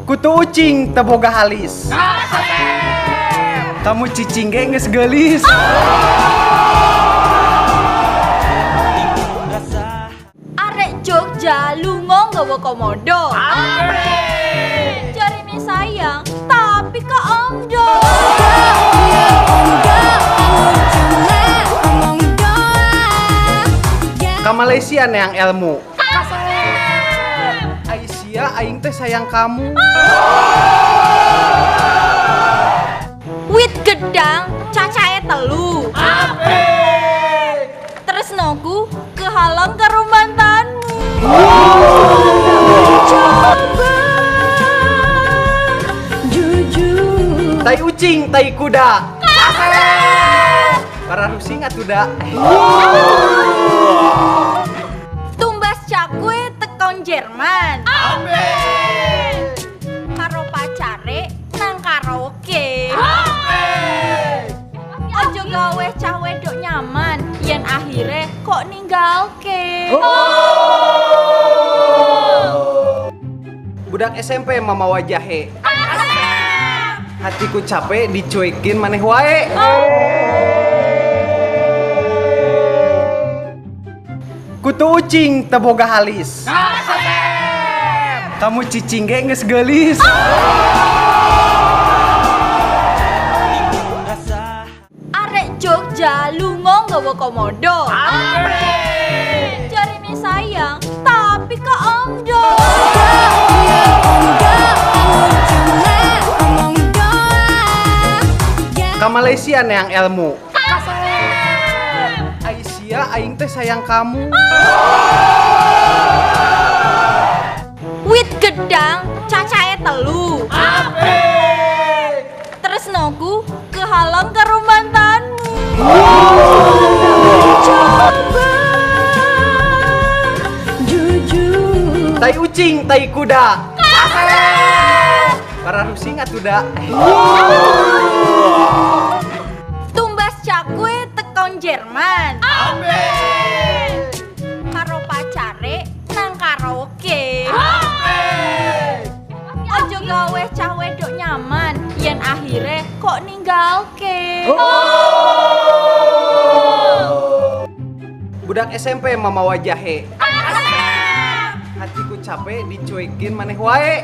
Kutu ucing teboga halis. Kamu cicing ge geus geulis. Arek Jogja lunga nggawa komodo. Jarine sayang, tapi kok omdo. Ka Malaysia neang ilmu. Aisyah aing teh sayang kamu. Wit gedang cacahe telu. Tresnoku kehalang karo mantanmu. Coba jujur. Tai ucing, tai kuda. Kararu singat kuda. Tumbas cakwe tekon Jerman. Karo pacare nang karaoke. Ojo gawe cah wedok nyaman yen akhire kok ninggalke. Budak SMP mamawa jahe. Hatiku capek dicuekin maneh wae. Kutu ucing teboga halis. Kamu cicing ge geus geulis. Arek Jogja lunga nggawa komodo. Jarine sayang, tapi kok omdo. Ka Malaysia neang ilmu. Aisyah aing teh sayang kamu. Wit gedang cacahe telu. Tresnoku kehalang karo mantanmu. Coba jujur. Tai ucing, tai kuda. Kararu singat kuda. Tumbas cakwe tekon Jerman. Karo pacare nang karaoke. Ojo gawe cah wedok nyaman yen akhire kok ninggalke. Budak SMP mamawa jahe. Hatiku capek dicuekin maneh wae.